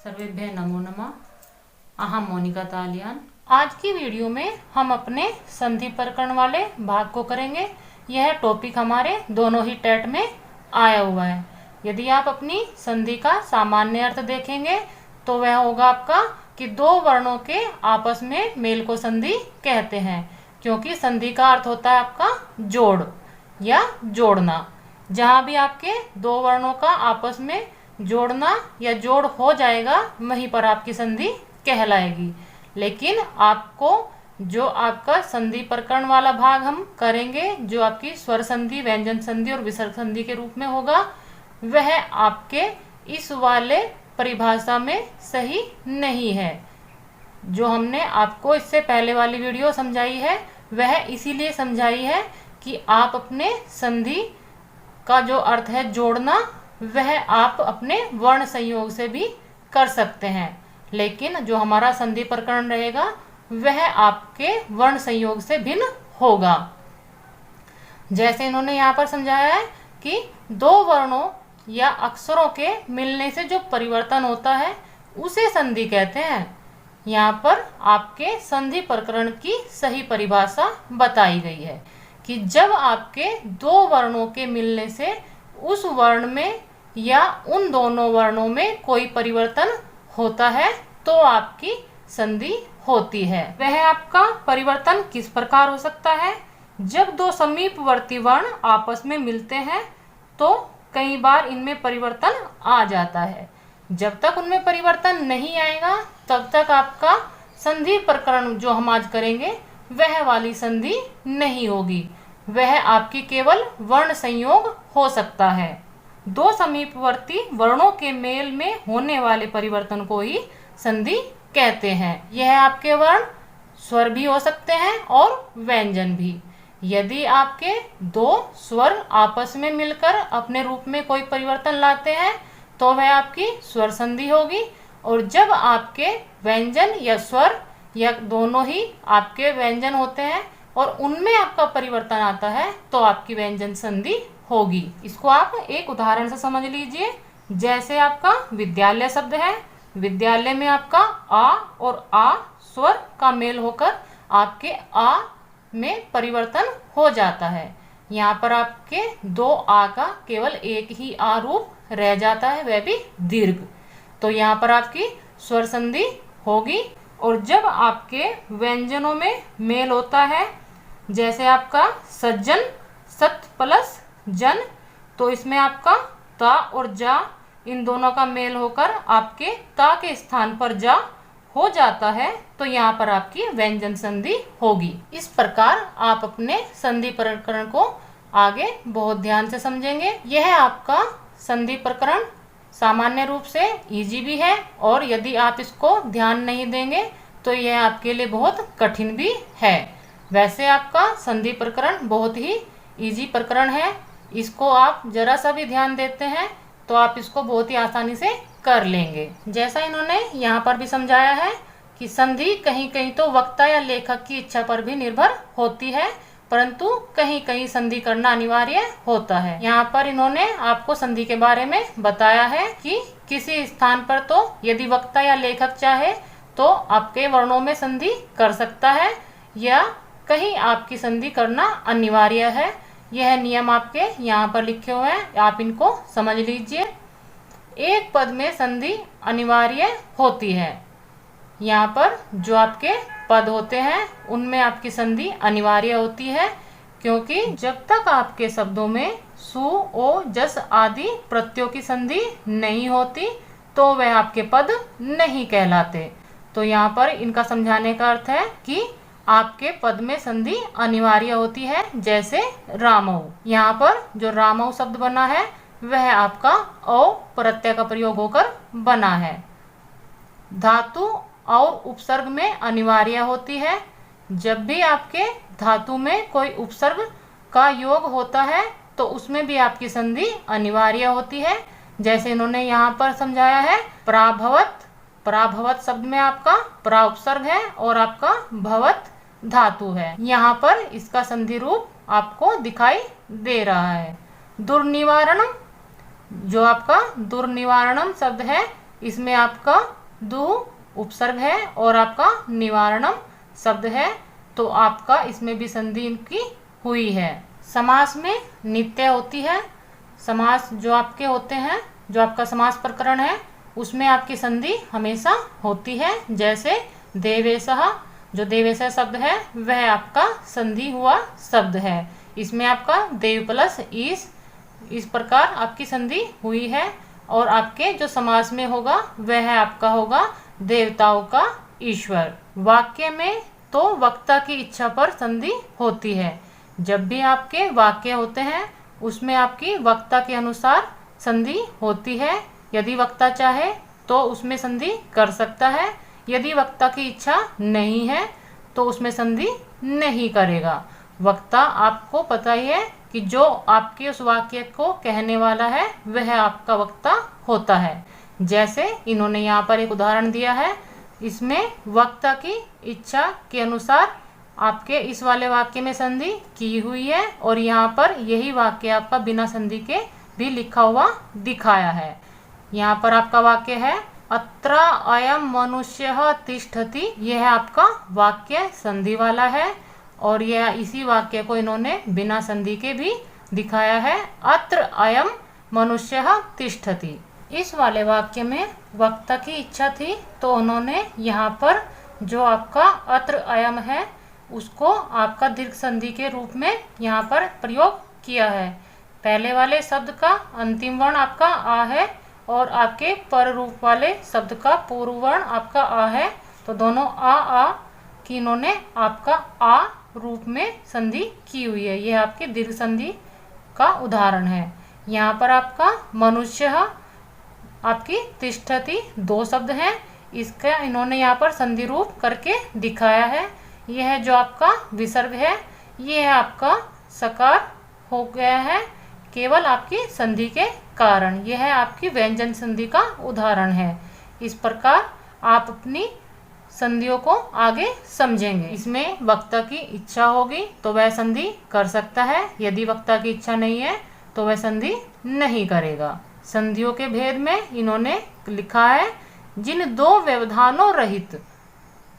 सर्वेभ्यः नमो नमः। अहम मोनिका तालियान। आज की वीडियो में हम अपने संधि प्रकरण वाले भाग को करेंगे। यह टॉपिक हमारे दोनों ही टेट में आया हुआ है। यदि आप अपनी संधि का सामान्य अर्थ देखेंगे तो वह होगा आपका कि दो वर्णों के आपस में मेल को संधि कहते हैं, क्योंकि संधि का अर्थ होता है आपका जोड़ या जोड़ना। जहाँ भी आपके दो वर्णों का आपस में जोड़ना या जोड़ हो जाएगा वहीं पर आपकी संधि कहलाएगी। लेकिन आपको जो आपका संधि प्रकरण वाला भाग हम करेंगे, जो आपकी स्वर संधि, व्यंजन संधि और विसर्ग संधि के रूप में होगा, वह आपके इस वाले परिभाषा में सही नहीं है। जो हमने आपको इससे पहले वाली वीडियो समझाई है वह इसीलिए समझाई है कि आप अपने संधि का जो अर्थ है जोड़ना, वह आप अपने वर्ण संयोग से भी कर सकते हैं। लेकिन जो हमारा संधि प्रकरण रहेगा वह आपके वर्ण संयोग से भिन्न होगा। जैसे इन्होंने यहाँ पर समझाया है कि दो वर्णों या अक्षरों के मिलने से जो परिवर्तन होता है उसे संधि कहते हैं। यहाँ पर आपके संधि प्रकरण की सही परिभाषा बताई गई है कि जब आपके दो वर्णों के मिलने से उस वर्ण में या उन दोनों वर्णों में कोई परिवर्तन होता है तो आपकी संधि होती है। वह आपका परिवर्तन किस प्रकार हो सकता है? जब दो समीपवर्ती वर्ण आपस में मिलते हैं तो कई बार इनमें परिवर्तन आ जाता है। जब तक उनमें परिवर्तन नहीं आएगा तब तक आपका संधि प्रकरण जो हम आज करेंगे वह वाली संधि नहीं होगी। वह आपकी केवल वर्ण संयोग हो सकता है। दो समीपवर्ती वर्णों के मेल में होने वाले परिवर्तन को ही संधि कहते हैं। यह आपके वर्ण स्वर भी हो सकते हैं और व्यंजन भी। यदि आपके दो स्वर आपस में मिलकर अपने रूप में कोई परिवर्तन लाते हैं तो वह आपकी स्वर संधि होगी, और जब आपके व्यंजन या स्वर या दोनों ही आपके व्यंजन होते हैं और उनमें आपका परिवर्तन आता है तो आपकी व्यंजन संधि होगी। इसको आप एक उदाहरण से समझ लीजिए। जैसे आपका विद्यालय शब्द है, विद्यालय में आपका आ और आ स्वर का मेल होकर आपके आ में परिवर्तन हो जाता है। यहाँ पर आपके दो आ का केवल एक ही आ रूप रह जाता है, वह भी दीर्घ। तो यहाँ पर आपकी स्वर संधि होगी। और जब आपके व्यंजनों में मेल होता है, जैसे आपका सज्जन, सत प्लस जन, तो इसमें आपका ता और जा इन दोनों का मेल होकर आपके ता के स्थान पर जा हो जाता है, तो यहाँ पर आपकी व्यंजन संधि होगी। इस प्रकार आप अपने संधि प्रकरण को आगे बहुत ध्यान से समझेंगे। यह आपका संधि प्रकरण सामान्य रूप से इजी भी है, और यदि आप इसको ध्यान नहीं देंगे तो यह आपके लिए बहुत कठिन भी है। वैसे आपका संधि प्रकरण बहुत ही इजी प्रकरण है। इसको आप जरा सा भी ध्यान देते हैं तो आप इसको बहुत ही आसानी से कर लेंगे। जैसा इन्होंने यहाँ पर भी समझाया है कि संधि कहीं कहीं तो वक्ता या लेखक की इच्छा पर भी निर्भर होती है, परंतु कहीं कहीं संधि करना अनिवार्य होता है। यहाँ पर इन्होंने आपको संधि के बारे में बताया है कि किसी स्थान पर तो यदि वक्ता या लेखक चाहे तो आपके वर्णों में संधि कर सकता है, या कहीं आपकी संधि करना अनिवार्य है। यह नियम आपके यहाँ पर लिखे हुए हैं, आप इनको समझ लीजिए। एक पद में संधि अनिवार्य होती है। यहाँ पर जो आपके पद होते हैं उनमें आपकी संधि अनिवार्य होती है, क्योंकि जब तक आपके शब्दों में सु, ओ, जस आदि प्रत्ययों की संधि नहीं होती तो वह आपके पद नहीं कहलाते। तो यहाँ पर इनका समझाने का अर्थ है कि आपके पद में संधि अनिवार्य होती है। जैसे रामौ, यहाँ पर जो रामौ शब्द बना है वह आपका औ प्रत्यय का प्रयोग होकर बना है। धातु और उपसर्ग में अनिवार्य होती है। जब भी आपके धातु में कोई उपसर्ग का योग होता है तो उसमें भी आपकी संधि अनिवार्य होती है। जैसे इन्होंने यहाँ पर समझाया है प्राभवत। प्राभवत शब्द में आपका प्रा उपसर्ग है और आपका भवत धातु है। यहाँ पर इसका संधि रूप आपको दिखाई दे रहा है। दुर्निवारणम, जो आपका दुर्निवारणम शब्द है इसमें आपका दु उपसर्ग है और आपका निवारणम शब्द है, तो आपका इसमें भी संधि इनकी हुई है। समास में नित्य होती है। समास जो आपके होते हैं, जो आपका समास प्रकरण है, उसमें आपकी संधि हमेशा होती है। जैसे देवेशः, जो देवेशः शब्द है वह आपका संधि हुआ शब्द है। इसमें आपका देव प्लस इस प्रकार आपकी संधि हुई है। और आपके जो समास में होगा वह आपका होगा देवताओं का ईश्वर। वाक्य में तो वक्ता की इच्छा पर संधि होती है। जब भी आपके वाक्य होते हैं उसमें आपकी वक्ता के अनुसार संधि होती है। यदि वक्ता चाहे तो उसमें संधि कर सकता है, यदि वक्ता की इच्छा नहीं है तो उसमें संधि नहीं करेगा। वक्ता आपको पता ही है कि जो आपके उस वाक्य को कहने वाला है वह आपका वक्ता होता है। जैसे इन्होंने यहाँ पर एक उदाहरण दिया है, इसमें वक्ता की इच्छा के अनुसार आपके इस वाले वाक्य में संधि की हुई है और यहाँ पर यही वाक्य आपका बिना संधि के भी लिखा हुआ दिखाया है। यहाँ पर आपका वाक्य है अत्र अयम मनुष्यः तिष्ठति। यह आपका वाक्य संधि वाला है और यह इसी वाक्य को इन्होंने बिना संधि के भी दिखाया है, अत्र अयम मनुष्यः तिष्ठति। इस वाले वाक्य में वक्ता की इच्छा थी तो उन्होंने यहाँ पर जो आपका अत्र अयम है उसको आपका दीर्घ संधि के रूप में यहाँ पर प्रयोग किया है। पहले वाले शब्द का अंतिम वर्ण आपका आ है और आपके पर रूप वाले शब्द का पूर्व वर्ण आपका आ है, तो दोनों आ की इन्होंने आपका आ रूप में संधि की हुई है। यह आपकी दीर्घ संधि का उदाहरण है। यहाँ पर आपका मनुष्य आपकी तिष्ठति दो शब्द हैं, इसका इन्होंने यहाँ पर संधि रूप करके दिखाया है। यह जो आपका विसर्ग है यह आपका सकार हो गया है केवल आपकी संधि के कारण। यह आपकी व्यंजन संधि का उदाहरण है। इस प्रकार आप अपनी संधियों को आगे समझेंगे। इसमें वक्ता की इच्छा होगी तो वह संधि कर सकता है, यदि वक्ता की इच्छा नहीं है तो वह संधि नहीं करेगा। संधियों के भेद में इन्होंने लिखा है जिन दो व्यवधानों रहित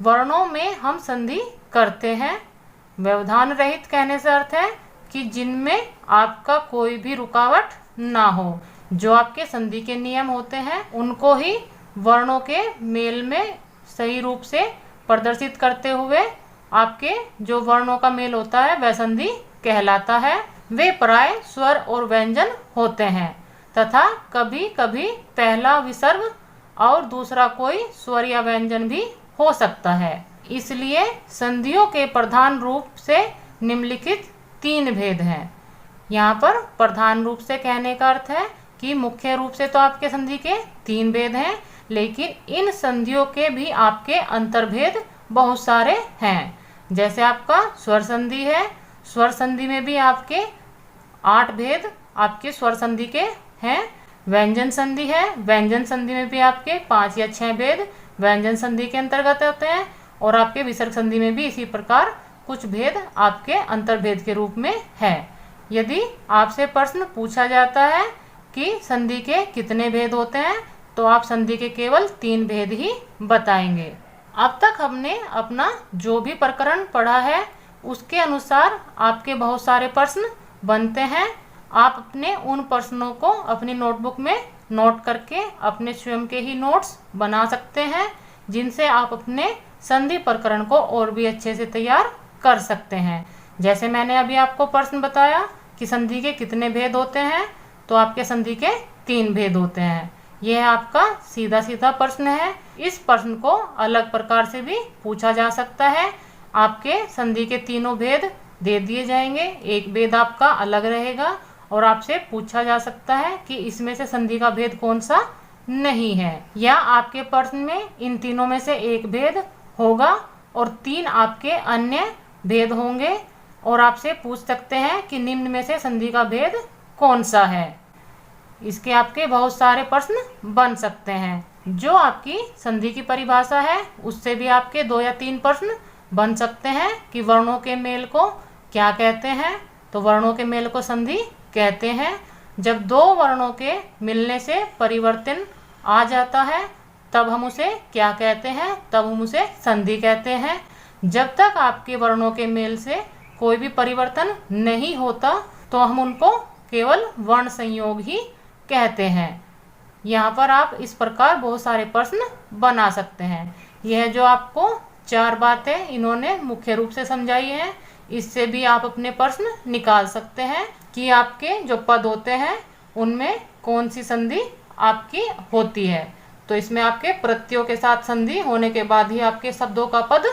वर्णों में हम संधि करते हैं। व्यवधान रहित कहने से अर्थ है कि जिनमें आपका कोई भी रुकावट ना हो। जो आपके संधि के नियम होते हैं उनको ही वर्णों के मेल में सही रूप से प्रदर्शित करते हुए आपके जो वर्णों का मेल होता है वह संधि कहलाता है। वे प्राय स्वर और व्यंजन होते हैं तथा कभी कभी पहला विसर्ग और दूसरा कोई स्वर या व्यंजन भी हो सकता है। इसलिए संधियों के प्रधान रूप से निम्नलिखित तीन भेद हैं। यहाँ पर प्रधान रूप से कहने का अर्थ है कि मुख्य रूप से तो आपके संधि के तीन भेद हैं, लेकिन इन संधियों के भी आपके अंतर्भेद बहुत सारे हैं। जैसे आपका स्वर संधि है, स्वर संधि में भी आपके 8 भेद आपके स्वर संधि के हैं। व्यंजन संधि है, व्यंजन संधि में भी आपके 5 या 6 भेद व्यंजन संधि के अंतर्गत होते हैं और आपके विसर्ग संधि में भी इसी प्रकार कुछ भेद आपके अंतर्भेद के रूप में है। यदि आपसे प्रश्न पूछा जाता है कि संधि के कितने भेद होते हैं तो आप संधि के केवल 3 भेद ही बताएंगे। अब तक हमने अपना जो भी प्रकरण पढ़ा है उसके अनुसार आपके बहुत सारे प्रश्न बनते हैं। आप अपने उन प्रश्नों को अपनी नोटबुक में नोट करके अपने स्वयं के ही नोट्स बना सकते हैं, जिनसे आप अपने संधि प्रकरण को और भी अच्छे से तैयार कर सकते हैं। जैसे मैंने अभी आपको प्रश्न बताया कि संधि के कितने भेद होते हैं, तो आपके संधि के 3 भेद होते हैं। यह आपका सीधा सीधा प्रश्न है। इस प्रश्न को अलग प्रकार से भी पूछा जा सकता है। आपके संधि के तीनों भेद दे दिए जाएंगे, एक भेद आपका अलग रहेगा और आपसे पूछा जा सकता है कि इसमें से संधि का भेद कौन सा नहीं है, या आपके प्रश्न में इन तीनों में से एक भेद होगा और 3 आपके अन्य भेद होंगे और आपसे पूछ सकते हैं कि निम्न में से संधि का भेद कौन सा है। इसके आपके बहुत सारे प्रश्न बन सकते हैं। जो आपकी संधि की परिभाषा है उससे भी आपके 2 या 3 प्रश्न बन सकते हैं कि वर्णों के मेल को क्या कहते हैं। तो वर्णों के मेल को संधि कहते हैं जब 2 वर्णों के मिलने से परिवर्तन आ जाता है तब हम उसे क्या कहते हैं, तब हम उसे संधि कहते हैं। जब तक आपके वर्णों के मेल से कोई भी परिवर्तन नहीं होता तो हम उनको केवल वर्ण संयोग ही कहते हैं। यहाँ पर आप इस प्रकार बहुत सारे प्रश्न बना सकते हैं। यह जो आपको 4 बातें इन्होंने मुख्य रूप से समझाई हैं, इससे भी आप अपने प्रश्न निकाल सकते हैं कि आपके जो पद होते हैं उनमें कौन सी संधि आपकी होती है। तो इसमें आपके प्रत्ययों के साथ संधि होने के बाद ही आपके शब्दों का पद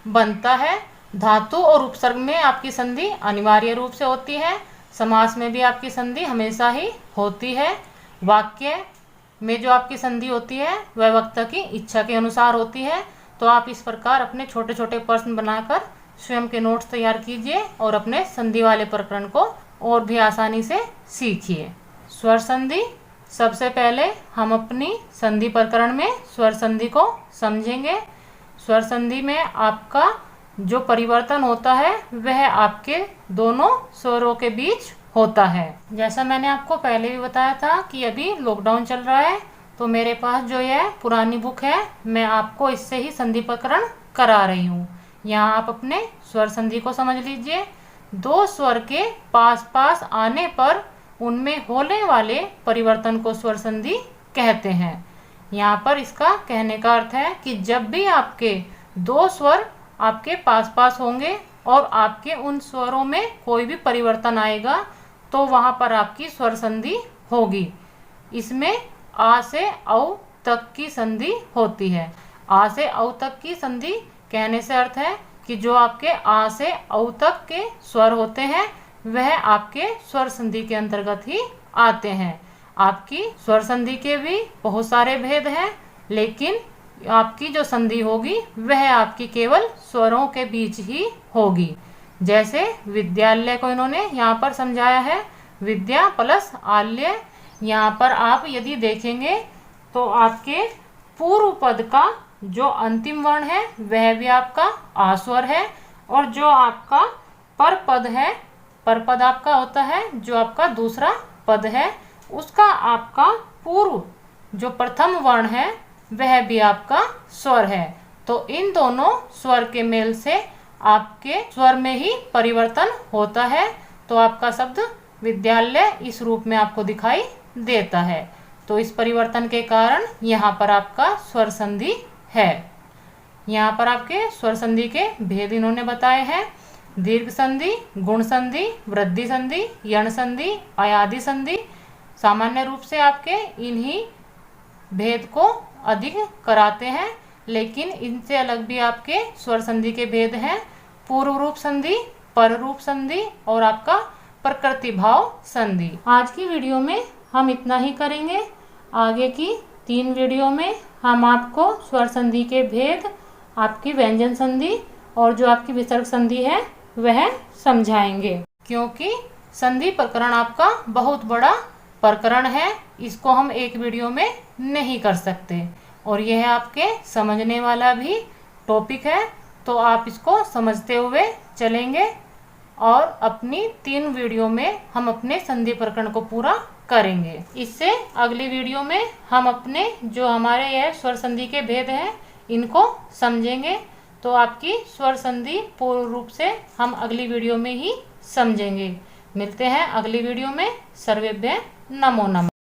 बनता है। धातु और उपसर्ग में आपकी संधि अनिवार्य रूप से होती है। समास में भी आपकी संधि हमेशा ही होती है। वाक्य में जो आपकी संधि होती है वह वक्ता की इच्छा के अनुसार होती है। तो आप इस प्रकार अपने छोटे छोटे प्रश्न बनाकर स्वयं के नोट्स तैयार कीजिए और अपने संधि वाले प्रकरण को और भी आसानी से सीखिए। स्वर संधि, सबसे पहले हम अपनी संधि प्रकरण में स्वर संधि को समझेंगे। स्वर संधि में आपका जो परिवर्तन होता है वह आपके दोनों स्वरों के बीच होता है। जैसा मैंने आपको पहले भी बताया था कि अभी लॉकडाउन चल रहा है तो मेरे पास जो यह पुरानी बुक है मैं आपको इससे ही संधि प्रकरण करा रही हूँ। यहाँ आप अपने स्वर संधि को समझ लीजिए। 2 स्वर के पास पास आने पर उनमें होने वाले परिवर्तन को स्वर संधि कहते हैं। यहाँ पर इसका कहने का अर्थ है कि जब भी आपके 2 स्वर आपके पास पास होंगे और आपके उन स्वरों में कोई भी परिवर्तन आएगा तो वहाँ पर आपकी स्वर संधि होगी। इसमें आ से औ तक की संधि होती है। आ से औ तक की संधि कहने से अर्थ है कि जो आपके आ से औ तक के स्वर होते हैं वह आपके स्वर संधि के अंतर्गत ही आते हैं। आपकी स्वर संधि के भी बहुत सारे भेद हैं, लेकिन आपकी जो संधि होगी वह आपकी केवल स्वरों के बीच ही होगी। जैसे विद्यालय को इन्होंने यहाँ पर समझाया है, विद्या प्लस आल्य। यहाँ पर आप यदि देखेंगे तो आपके पूर्व पद का जो अंतिम वर्ण है वह भी आपका आ स्वर है, और जो आपका पर पद है, पर पद आपका होता है जो आपका दूसरा पद है, उसका आपका पूर्व जो प्रथम वर्ण है वह भी आपका स्वर है। तो इन दोनों स्वर के मेल से आपके स्वर में ही परिवर्तन होता है। तो आपका शब्द विद्यालय इस रूप में आपको दिखाई देता है। तो इस परिवर्तन के कारण यहाँ पर आपका स्वर संधि है। यहाँ पर आपके स्वर संधि के भेद इन्होंने बताए हैं। दीर्घ संधि, गुण संधि, वृद्धि संधि, यण संधि, अयादि संधि। सामान्य रूप से आपके इन्हीं भेद को अधिक कराते हैं, लेकिन इनसे अलग भी आपके स्वर संधि के भेद हैं। पूर्व रूप संधि, पर रूप संधि और आपका प्रकृति भाव संधि। आज की वीडियो में हम इतना ही करेंगे। आगे की 3 वीडियो में हम आपको स्वर संधि के भेद, आपकी व्यंजन संधि और जो आपकी विसर्ग संधि है वह समझाएंगे। क्योंकि संधि प्रकरण आपका बहुत बड़ा प्रकरण है, इसको हम एक वीडियो में नहीं कर सकते और यह आपके समझने वाला भी टॉपिक है। तो आप इसको समझते हुए चलेंगे और अपनी 3 वीडियो में हम अपने संधि प्रकरण को पूरा करेंगे। इससे अगली वीडियो में हम अपने जो हमारे यह स्वर संधि के भेद हैं इनको समझेंगे। तो आपकी स्वर संधि पूर्ण रूप से हम अगली वीडियो में ही समझेंगे। मिलते हैं अगली वीडियो में। सर्वेभ्यः नमो नमः।